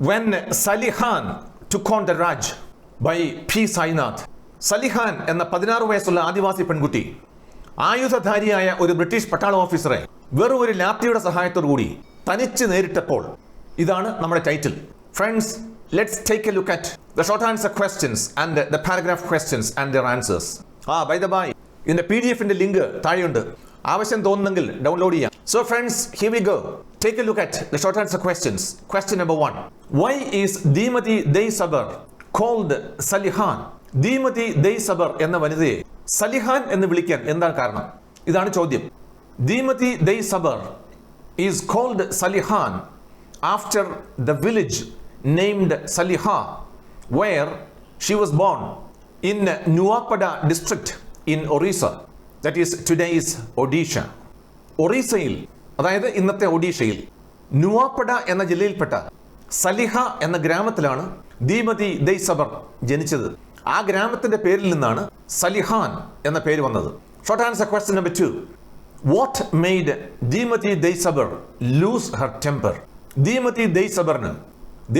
when Salihan took on the RAJ by P. Sainath. Salihan എന്ന 16 വയസ്സുള്ള ആദിവാസി പെൺകുട്ടി ആയുധധാരിയായ ഒരു ബ്രിട്ടീഷ് പട്ടാള ഓഫീസറെ വെറും ഒരു ലാത്തിയുടെ സഹായത്തോടുകൂടി തനിച്ച് നേരിട്ടപ്പോൾ ഇതാണ് നമ്മുടെ title. Friends, let's take a look at the short answer questions and the paragraph questions and their answers. By the by, ഇതിന്റെ PDF-ന്റെ ലിങ്ക് താഴെയുണ്ട്. ആവശ്യം തോന്നുന്നെങ്കിൽ ഡൗൺലോഡ് ചെയ്യാം. So friends, here we go. Take a look at the short answer questions. Question number 1. Why is Demathi Dei Sabar called Salihan? Demathi Dei Sabar എന്ന വനിതയെ സലിഹാൻ എന്ന് വിളിക്കാൻ എന്താണ് കാരണം? ഇതാണ് ചോദ്യം. Demathi Dei Sabar is called Salihan after the village named Saliha, where she was born in Nuapada district in Orissa, that is today's Odisha. ഒറീസയിൽ, അതായത് ഇന്നത്തെ ഒഡീഷയിൽ നുവാപ്പഡ എന്ന ജില്ലയിൽപ്പെട്ട സലിഹ എന്ന ഗ്രാമത്തിലാണ് ദീമതി ദൈ സബർ ജനിച്ചത്. ആ ഗ്രാമത്തിന്റെ പേരിൽ നിന്നാണ് സലിഹാൻ എന്ന പേര് വന്നത്. Short answer question number 2. What made Demati Dei Sabar loose Har temper? ദീമതി ദൈ സബറിന്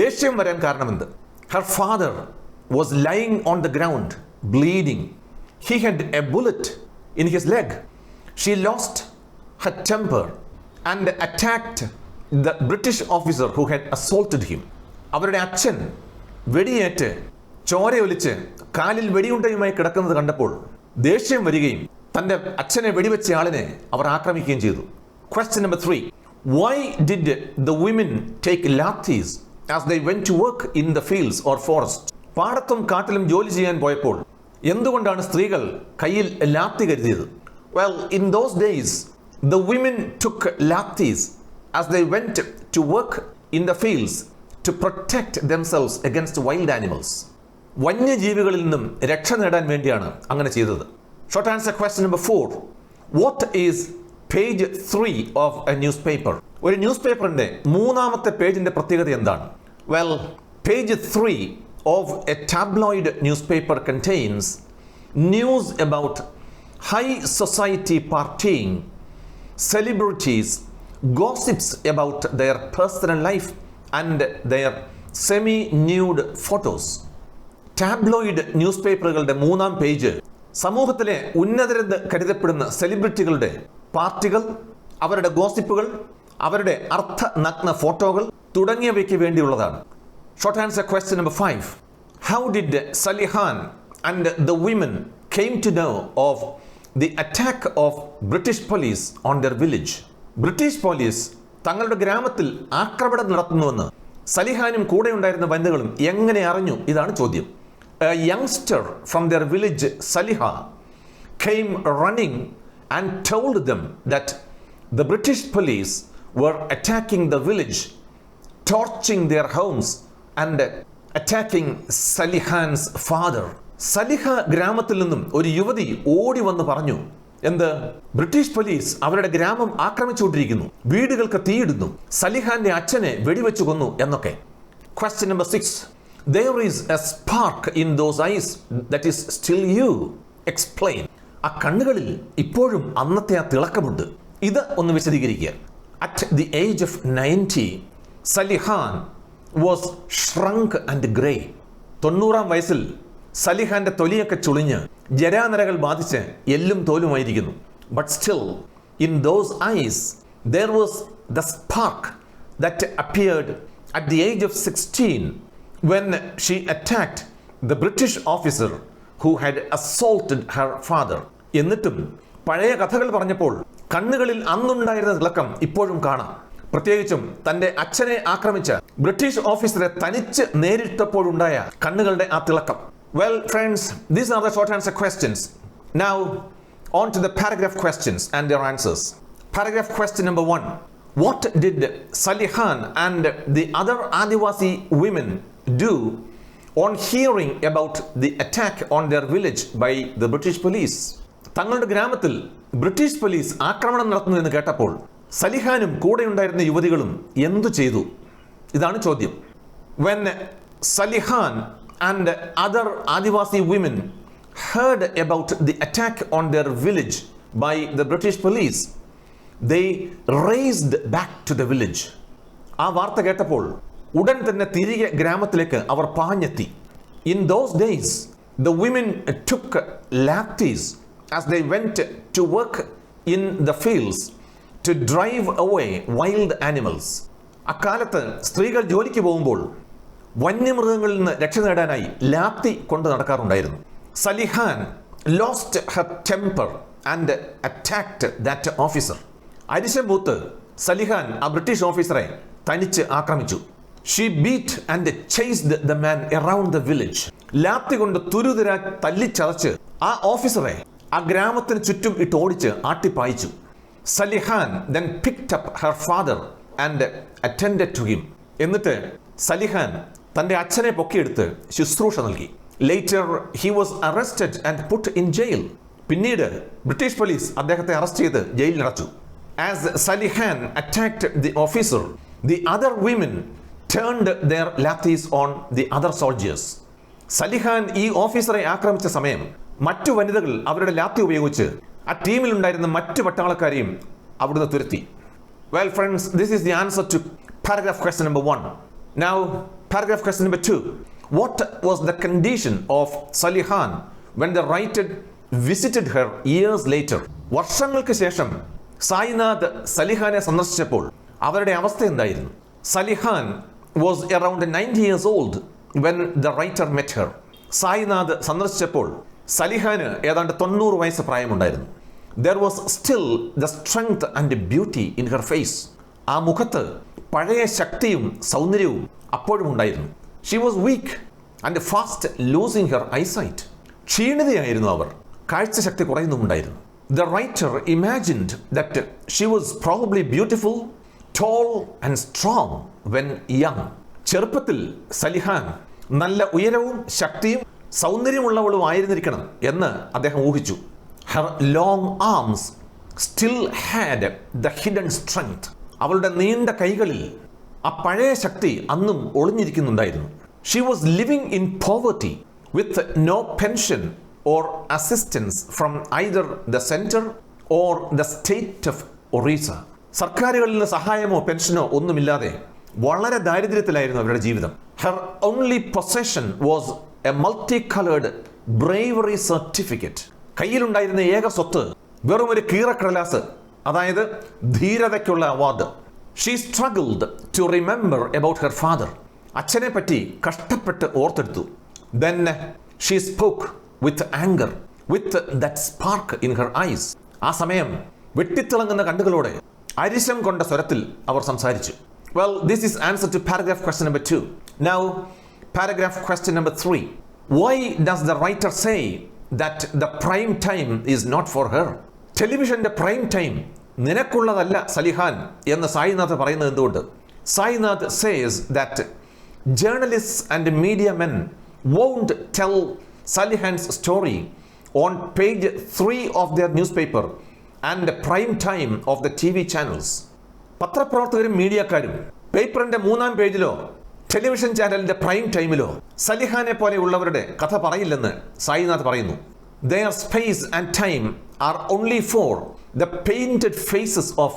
ദേഷ്യം വരാൻ കാരണമെന്ത്? Her father was lying on the ground bleeding. He had a bullet in his leg. She lost her temper and attacked the British officer who had assaulted him. അവരുടെ അച്ഛൻ വെടിയേറ്റ് ചോരയൊലിച്ച് കാലിൽ വെടിയുണ്ടയുമായി കിടക്കുന്നത് കണ്ടപ്പോൾ ദേഷ്യം വരികയും തൻ്റെ അച്ഛനെ വെടിവെച്ച ആളിനെ അവർ ആക്രമിക്കുകയും ചെയ്തു. Question number 3. Why did the women take lathis as they went to work in the fields or forest? പാടത്തും കാട്ടിലും ജോലി ചെയ്യാൻ പോയപ്പോൾ എന്തുകൊണ്ടാണ് സ്ത്രീകൾ കയ്യിൽ ലാത്തി കരുതിയത്? Well, in those days the women took lathis as they went to work in the fields to protect themselves against wild animals. വന്യജീവികളിൽ നിന്നും രക്ഷ നേടാൻ വേണ്ടിയാണ് അങ്ങനെ ചെയ്തത്. Short answer question number 4. What is page 3 of A news paper? ഒരു news പേപ്പറിന്റെ മൂന്നാമത്തെ പേജിന്റെ പ്രത്യേകത എന്താണ്? Well, page 3 of A tabloid news paper contains news about high society partying, celebrities, gossips about their personal life and their semi-nude photos. Tabloid news പേപ്പറുകളുടെ മൂന്നാം page സമൂഹത്തിലെ ഉന്നതരെന്ന് കരുതപ്പെടുന്ന സെലിബ്രിറ്റികളുടെ പാർട്ടികൾ, അവരുടെ ഗോസിപ്പുകൾ, അവരുടെ അർത്ഥനഗ്ന ഫോട്ടോകൾ തുടങ്ങിയവയ്ക്ക് വേണ്ടിയുള്ളതാണ്. Short answer question number 5. How did Salihan and the women came to know of the attack of British police on their village? British police തങ്ങളുടെ ഗ്രാമത്തിൽ ആക്രമണം നടത്തുന്നുവെന്ന് സലിഹാനും കൂടെ ഉണ്ടായിരുന്ന വനിതകളും എങ്ങനെ അറിഞ്ഞു? ഇതാണ് ചോദ്യം. A youngster from their village, Saliha, came running and told them that the British police were attacking the village, torching their homes and attacking Salihan's father. സലിഹ ഗ്രാമത്തിൽ നിന്നും ഒരു യുവതി ഓടി വന്ന് പറഞ്ഞു, എന്ത്? ബ്രിട്ടീഷ് പോലീസ് അവരുടെ ഗ്രാമം ആക്രമിച്ചുകൊണ്ടിരിക്കുന്നു, വീടുകൾക്ക് തീയിടുന്നു, സലിഹാന്റെ അച്ഛനെ വെടിവെച്ചു കൊന്നു എന്നൊക്കെ. Question number 6. There is a spark in those eyes that is still you. Explain. ആ കണ്ണുകളിൽ ഇപ്പോഴും അന്നത്തെ ആ തിളക്കമുണ്ട്. ഇത് ഒന്ന് വിശദീകരിക്കുക. At the age of 90, Salihan was shrunk and grey. 90-ാം വയസ്സിൽ സലിഹാന്റെ തൊലിയൊക്കെ ചുളിഞ്ഞ് ജരാനരകൾ ബാധിച്ച് എല്ലും തോലുമായിരിക്കുന്നു. But still, in those eyes, there was the spark that appeared at the age of 16 when she attacked the British officer who had assaulted her father. എന്നിട്ടും പഴയ കഥകൾ പറഞ്ഞപ്പോൾ കണ്ണുകളിൽ അന്നുണ്ടായിരുന്ന തിളക്കം ഇപ്പോഴും കാണാം. പ്രത്യേകിച്ചും തന്റെ അച്ഛനെ ആക്രമിച്ച ബ്രിട്ടീഷ് ഓഫീസറെ തനിച്ച് നേരിട്ടപ്പോഴുണ്ടായ കണ്ണുകളുടെ ആ തിളക്കം. Well, friends, these are the short answer questions. Now, on to the paragraph questions and their answers. Paragraph question number 1. What did Salihan and the other Adivasi women do on hearing about the attack on their village by the British police? തങ്ങളുടെ ഗ്രാമത്തിൽ British police ആക്രമണം നടത്തുന്നു എന്ന് കേട്ടപ്പോൾ സലിഹാനും കൂടെയുണ്ടായിരുന്ന യുവതികളും എന്തു ചെയ്തു? ഇതാണ് ചോദ്യം. When Salihan and other Adivasi women heard about the attack on their village by the British police, they raced back to the village. ആ വാർത്ത കേട്ടപ്പോൾ ഉടൻ തന്നെ തിരികെ ഗ്രാമത്തിലേക്ക് അവർ പാഞ്ഞെത്തി. In those days, the women took lathis as they went to work in the fields to drive away wild animals. അക്കാലത്ത് സ്ത്രീകൾ ജോലിക്ക് പോകുമ്പോൾ വന്യമൃഗങ്ങളിൽ നിന്ന് രക്ഷ നേടാനായി ലാത്തി കൊണ്ട് നടക്കാറുണ്ടായിരുന്നു. സലിഹാൻ lost her temper and attacked that officer. അരിശം പൂത്ത് സലിഹാൻ ആ ബ്രിട്ടീഷ് ഓഫീസറെ തനിച്ച് ആക്രമിച്ചു. She beat and chased the man around the village. Lathi കൊണ്ട് തുരുതുര തല്ലിച്ചതച്ച് ആ ഓഫീസറെ ആ ഗ്രാമത്തിന് ചുറ്റും ഇട്ടോടിച്ച് ആട്ടിപ്പായിച്ചു. സലിഹാൻ then picked up her father and attended to him. എന്നിട്ട് സലിഹാൻ തൻ്റെ അച്ഛനെ പൊക്കിയെടുത്ത് ശുശ്രൂഷ നൽകി. Later he was arrested and put in jail. പിന്നീട് ബ്രിട്ടീഷ് പോലീസ് അദ്ദേഹത്തെ അറസ്റ്റ് ചെയ്ത് ജയിലിലടച്ചു. As Salihan attacked the officer, the other women turned their lathis on the other soldiers. സലിഹാൻ ഈ ഓഫീസറെ ആക്രമിച്ച സമയം മറ്റു വനിതകൾ അവരുടെ ലാത്തി ഉപയോഗിച്ച് ആ ടീമിൽ ഉണ്ടായിരുന്ന മറ്റു പട്ടാളക്കാരെയും അവിടുന്ന് തുരത്തി. Well friends, this is the answer to paragraph question number 1. Now paragraph question number 2. What was the condition of Salihan when the writer visited her years later? വർഷങ്ങൾക്ക് ശേഷം സായിനാഥ് സലിഹാനെ സന്ദർശിച്ചപ്പോൾ അവരുടെ അവസ്ഥ എന്തായിരുന്നു? സലിഹാൻ was around 90 years old when the writer met her. Sainath സന്ദർശിച്ചപ്പോൾ സലിഹാന് ഏതാണ്ട് 90 വയസ്സ് പ്രായമുണ്ടായിരുന്നു. There was still the strength and beauty in her face. ആ മുഖത്ത് പഴയ ശക്തിയും സൗന്ദര്യവും അപ്പോഴും ഉണ്ടായിരുന്നു. She was weak and fast losing her eyesight. ക്ഷീണിതയായിരുന്നു അവർ, കാഴ്ചശക്തി കുറയുന്നുമുണ്ടായിരുന്നു. The writer imagined that she was probably beautiful, tall and strong when young. ചെറുപ്പത്തിൽ സലിഹാൻ നല്ല ഉയരവും ശക്തിയും സൗന്ദര്യമുള്ളവളും ആയിരുന്നിരിക്കണം എന്ന് അദ്ദേഹം ഊഹിച്ചു. Her long arms still had the hidden strength. അവളുടെ നീണ്ട കൈകളിൽ ആ പഴയ ശക്തി അന്നും ഒളിഞ്ഞിരിക്കുന്നുണ്ടായിരുന്നു. She was living in poverty with no pension or assistance from either the center or the state of Orissa. സർക്കാരുകളിൽ നിന്ന് സഹായമോ പെൻഷനോ ഒന്നുമില്ലാതെ വളരെ ദാരിദ്ര്യത്തിലായിരുന്നു അവരുടെ ജീവിതം. Her only possession was a multicolored bravery certificate. കയ്യിലുണ്ടായിരുന്ന ഏക സ്വത്ത് വെറും ഒരു കീറക്കടലാസ്, അതായത് ധീരതയ്ക്കുള്ള award. She struggled to remember about her father. അച്ഛനെ പറ്റി കഷ്ടപ്പെട്ട് ഓർത്തെടുത്തു. Then she spoke with anger, with that spark in her eyes. ആ സമയം വെട്ടിത്തിളങ്ങുന്ന കണ്ണുകളോടെ അരിശം കൊണ്ട സ്വരത്തിൽ അവർ സംസാരിച്ചു. Well, this is answer to paragraph question number 2. Now, paragraph question number 3. Why does the writer say that the prime time is not for her? ടെലിവിഷന്റെ prime time നിനക്കുള്ളതല്ല സലിഹാൻ എന്ന് സായിനാഥ് പറയുന്നത് എന്തുകൊണ്ട്? Sainath says that journalists and media men won't tell Salihan's story on page 3 of their newspaper and prime time of the TV channels. പത്രപ്രവർത്തകരും മീഡിയക്കാരും പേപ്പറിന്റെ 3-ാം പേജിലോ television ചാനലിന്റെ prime ടൈമിലോ സലിഹാനെ പോലെയുള്ളവരുടെ കഥ പറയില്ലെന്ന് സായിനാഥ് പറയുന്നു. Their space and time are only for the painted faces of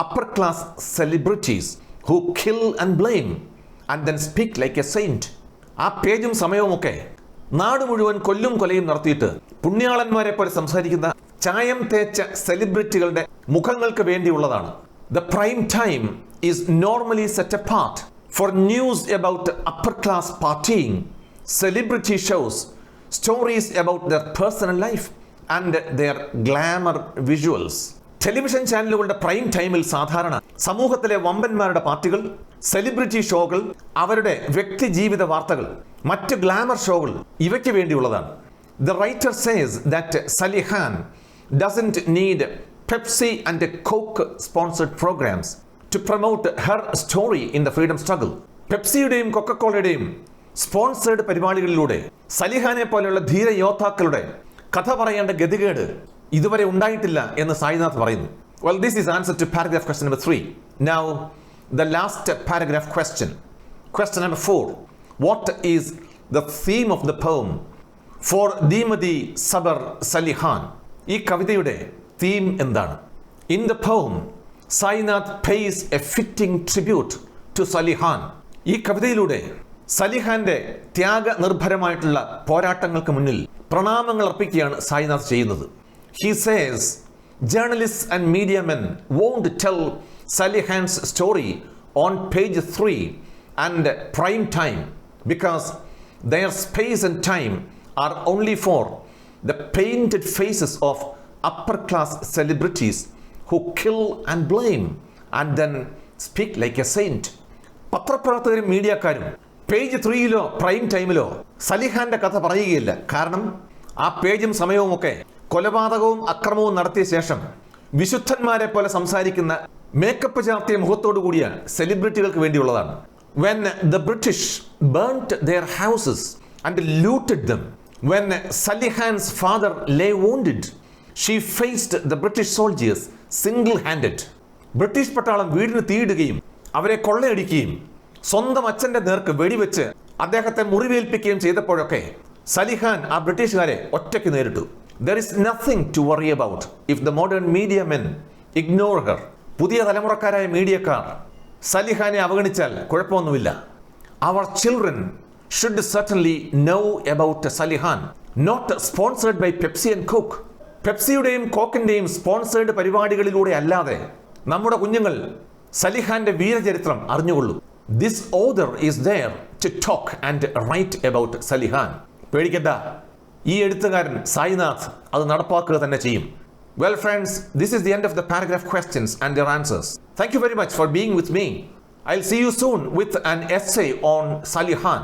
upper class celebrities who kill and blame and then speak like a saint. ആ പേജും സമയവുമൊക്കെ നാട് മുഴുവൻ കൊല്ലും കൊലയും നടത്തിയിട്ട് പുണ്യാളന്മാരെ പോലെ സംസാരിക്കുന്ന ചായം തേച്ച സെലിബ്രിറ്റികളുടെ മുഖങ്ങൾക്ക് വേണ്ടിയുള്ളതാണ്. The prime time is normally set apart for news about upper class partying, celebrity shows, stories about their personal life and their glamour visuals. Television ചാനലുകളുടെ പ്രൈം ടൈമിൽ സാധാരണ സമൂഹത്തിലെ വമ്പന്മാരുടെ പാർട്ടികൾ, സെലിബ്രിറ്റി ഷോകൾ, അവരുടെ വ്യക്തി ജീവിത വാർത്തകൾ, മറ്റ് ഗ്ലാമർ ഷോകൾ ഇവയ്ക്ക് വേണ്ടിയുള്ളതാണ്. The writer says that Salihan doesn't need Pepsi and Coke sponsored programs to promote her story in the freedom struggle. പെപ്സിയുടെയും കൊക്കക്കോളയുടെയും സ്പോൺസേഡ് പരിപാടികളിലൂടെ സലിഹാനെ പോലെയുള്ള ധീര യോദ്ധാക്കളുടെ കഥ പറയേണ്ട ഗതികേട് ഇതുവരെ ഉണ്ടായിട്ടില്ല എന്ന് സായിനാഥ് പറയുന്നു. Well, this is answer to paragraph question number 3. Now, the last paragraph question. Question number 4. What is the theme of the poem for Demathi, Sabar, Salihan? ഈ കവിതയുടെ തീം എന്താണ്? In the poem, Sainath pays a fitting tribute to Salihan. ഈ കവിതയിലൂടെ സലിഹാന്റെ ത്യാഗനിർഭരമായിട്ടുള്ള പോരാട്ടങ്ങൾക്ക് മുന്നിൽ പ്രണാമങ്ങൾ അർപ്പിക്കുകയാണ് സായിനാഥ് ചെയ്യുന്നത്. He says, journalists and media men won't tell Salihan's story on page 3 and prime time because their space and time are only for the painted faces of upper class celebrities who kill and blame and then speak like a saint. പത്രപ്രവർത്തകരും മീഡിയക്കാരും page 3-ലോ prime ടൈമിലോ സലിഹാന്റെ കഥ പറയുകയില്ല. കാരണം ആ പേജും സമയവും ഒക്കെ കൊലപാതകവും അക്രമവും നടത്തിയ ശേഷം വിശുദ്ധന്മാരെ പോലെ സംസാരിക്കുന്ന മേക്കപ്പ് ചാർത്തിയ മുഖത്തോടു കൂടിയ സെലിബ്രിറ്റികൾക്ക് വേണ്ടിയുള്ളതാണ്. When the British burnt their houses and looted them, when Salihan's father lay wounded, she faced the British soldiers single-handed. British പട്ടാളം വീടിന് തീയിടുകയും അവരെ കൊള്ളയടിക്കുകയും സ്വന്തം അച്ഛന്റെ നേർക്ക് വെടിവെച്ച് അദ്ദേഹത്തെ മുറിവേൽപ്പിക്കുകയും ചെയ്തപ്പോഴൊക്കെ സലിഹാൻ ആ ബ്രിട്ടീഷുകാരെ ഒറ്റയ്ക്ക് നേരിട്ടു. There is nothing to worry about if the modern media men ignore her. പുതിയ തലമുറക്കാരായ മീഡിയക്കാർ സലിഹാനെ അവഗണിച്ചാൽ കുഴപ്പമൊന്നുമില്ല. Our children should certainly know about Salihan, not sponsored by Pepsi and Coke. പെപ്സിയുടെയും കോക്കിന്റെയും സ്പോൺസേർഡ് പരിപാടികളിലൂടെ അല്ലാതെ നമ്മുടെ കുഞ്ഞുങ്ങൾ സലിഹാന്റെ വീരചരിത്രം അറിഞ്ഞുകൊള്ളൂ. This author is there to talk and write about Salihan. പേടിക്കണ്ട, ഈ എഴുത്തുകാരൻ സായിനാഥ് അത് നടപ്പാക്കുക തന്നെ ചെയ്യും. Well friends, this is the end of the paragraph questions and their answers. Thank you very much for being with me. I'll see you soon with an essay on Salihan.